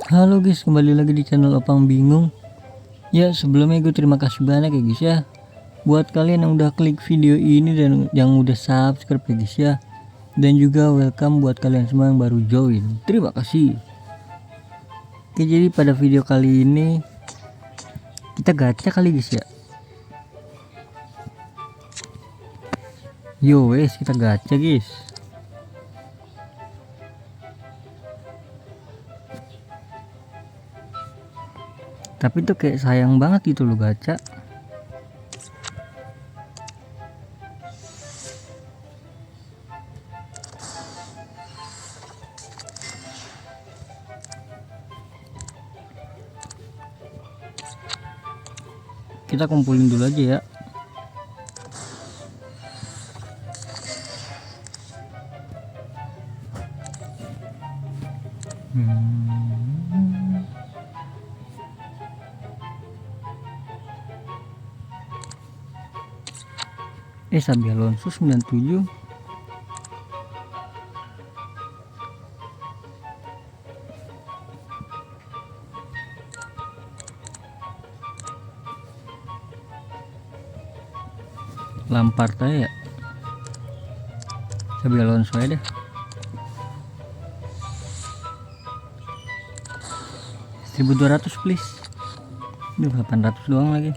Halo guys, kembali lagi di channel Opang Bingung. Ya, sebelumnya gue terima kasih banyak ya guys ya buat kalian yang udah klik video ini dan yang udah subscribe ya guys ya. Dan juga welcome buat kalian semua yang baru join. Terima kasih. Oke, jadi pada video kali ini kita gacha kali guys ya. Yo wes, kita gacha guys. Tapi tuh kayak sayang banget gitu loh gacha. Kita kumpulin dulu aja ya. Xabi Alonso 97. Lampard aja ya. Xabi Alonso aja deh. 1200 please. 800 doang lagi.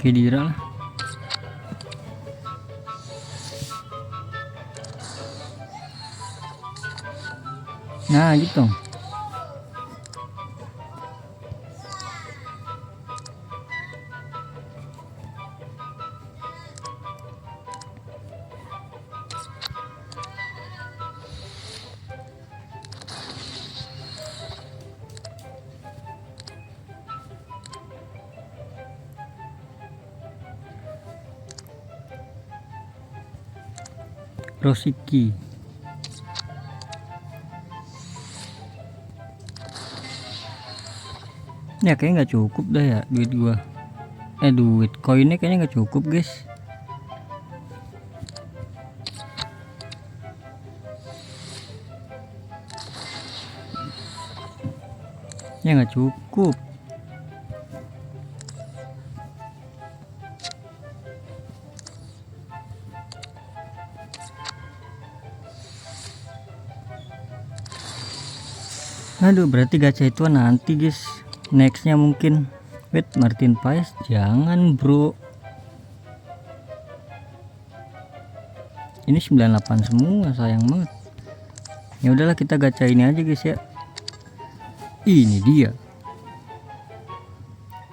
Kedira lah. Nah gitu. Rosiki. Ya kayaknya nggak cukup dah ya duit gua. Duit koinnya kayaknya nggak cukup guys. Ya nggak cukup. Aduh, berarti gacha itu nanti guys. Nextnya mungkin. Wait, Martin Paes jangan bro. Ini 98 semua, sayang banget. Ya udahlah, kita gacha ini aja guys ya. Ini dia.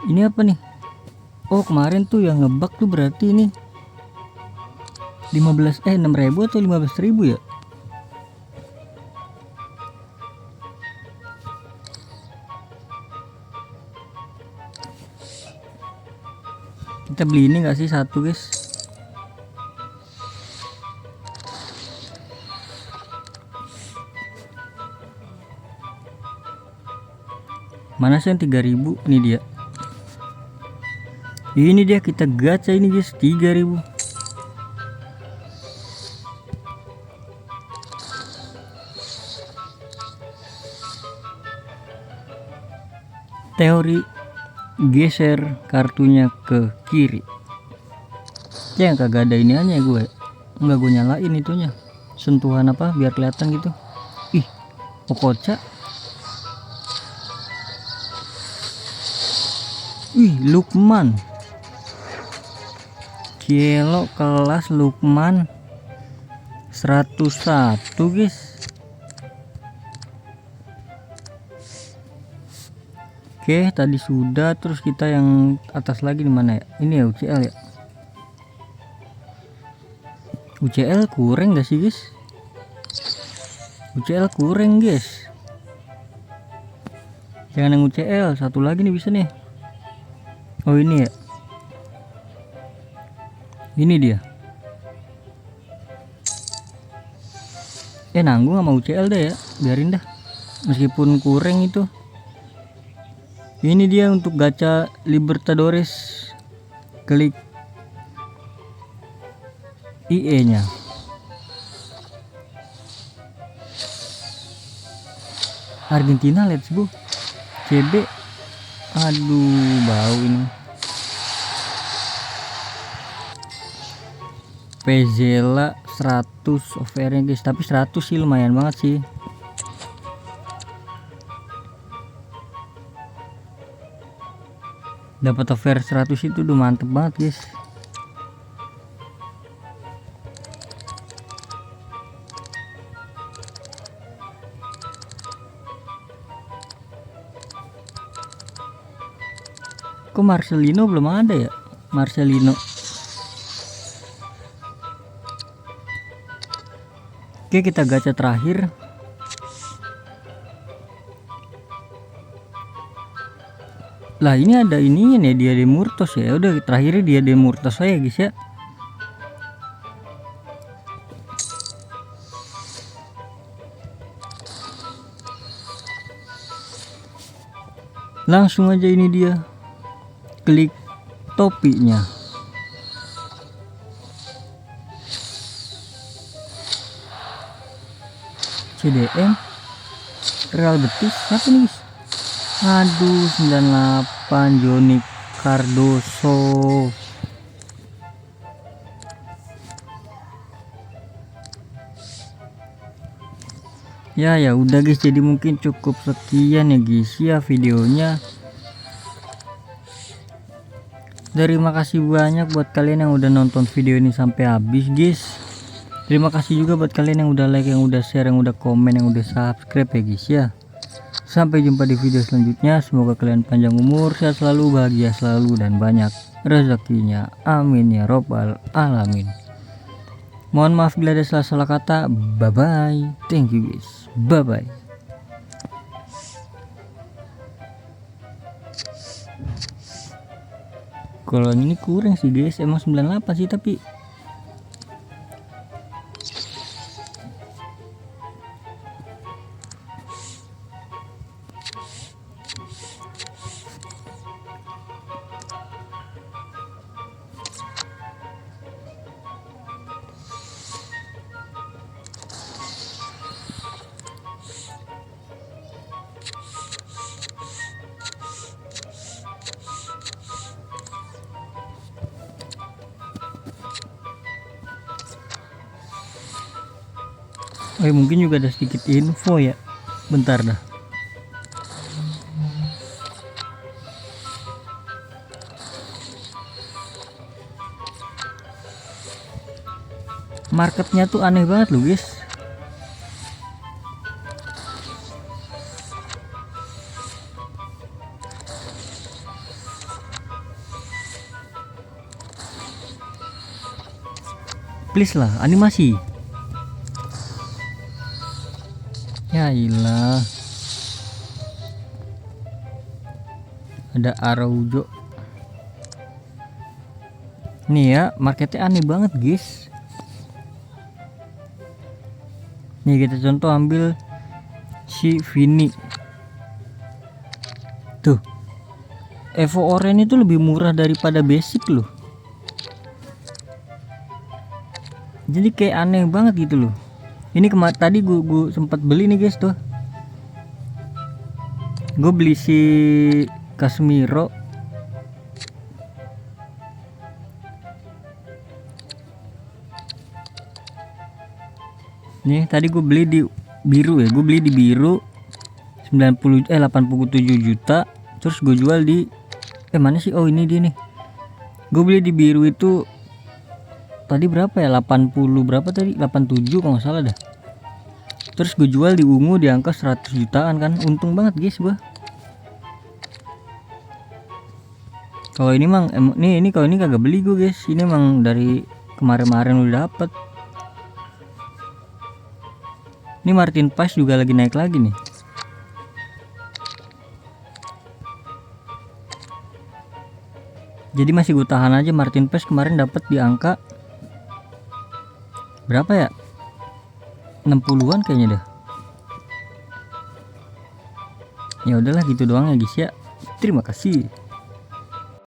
Ini apa nih? Oh, kemarin tuh yang ngebug tuh berarti ini 6.000 atau 15.000 ya? Kita beli ini nggak sih satu guys? Mana sih yang 3.000? Ini dia. Ini dia, kita gacha ini guys, 3.000. Teori geser kartunya ke kiri. Ya kagak ada ini aja gue. Enggak, gue nyalain itunya. Sentuhan apa biar kelihatan gitu. Ih, Okocha. Ih, Lukman. Kielo kelas Lukman 101 guys. Oke, tadi sudah. Terus kita yang atas lagi di mana ya? Ini ya UCL ya. UCL kurang gak sih guys? UCL kurang guys. Jangan yang UCL, satu lagi nih bisa nih. Oh ini ya. Ini dia. Nanggung sama UCL dah ya. Biarin dah. Meskipun kurang itu. Ini dia untuk gacha Libertadores. Klik IE nya. Argentina let's go. CB, aduh bau ini. Pezela 100 overnya guys, tapi 100 sih lumayan banget sih. Dapat over 100 itu udah mantep banget guys. Kok Marcelino belum ada ya? Marcelino. Oke, kita gacha terakhir. Lah ini ada ininya nih, dia de Murtos ya. Udah terakhirnya dia de Murtos saya guys ya. Langsung aja ini dia. Klik topinya. CDM Real Betis apa nih guys? Aduh 98 Johnny Cardoso. Ya udah guys, jadi mungkin cukup sekian ya guys ya videonya. Terima kasih banyak buat kalian yang udah nonton video ini sampai habis guys. Terima kasih juga buat kalian yang udah like, yang udah share, yang udah komen, yang udah subscribe ya guys ya. Sampai jumpa di video selanjutnya. Semoga kalian panjang umur, sehat selalu, bahagia selalu, dan banyak rezekinya. Amin ya robbal alamin. Mohon maaf bila ada salah kata. Bye bye. Thank you guys. Bye bye. Kalau ini kurang sih guys, emang 98 sih tapi mungkin juga ada sedikit info ya. Bentar dah. Marketnya tuh aneh banget loh guys. Please lah, animasi. Ya ilah. Ada Araujo. Nih ya, marketnya aneh banget guys. Nih kita contoh ambil si Vini. Tuh. Evo Oren itu lebih murah daripada basic loh. Jadi kayak aneh banget gitu loh. Ini tadi gue sempat beli nih guys tuh. Gue beli si Casemiro. Nih tadi gue beli di biru ya. Gue beli di biru 87 juta. Terus gue jual di mana sih? Oh ini dia nih. Gue beli di biru itu tadi berapa ya, 80 berapa tadi, 87 kalau nggak salah dah. Terus gue jual di ungu di angka 100 jutaan kan, untung banget guys gua. Kalau ini mang ini kalau ini kagak beli gue guys, ini emang dari kemarin-kemarin udah dapet. Ini Martin Paes juga lagi naik lagi nih. Jadi masih gue tahan aja. Martin Paes kemarin dapat di angka berapa ya, 60-an kayaknya dah. Ya udahlah gitu doang ya guys ya. Terima kasih.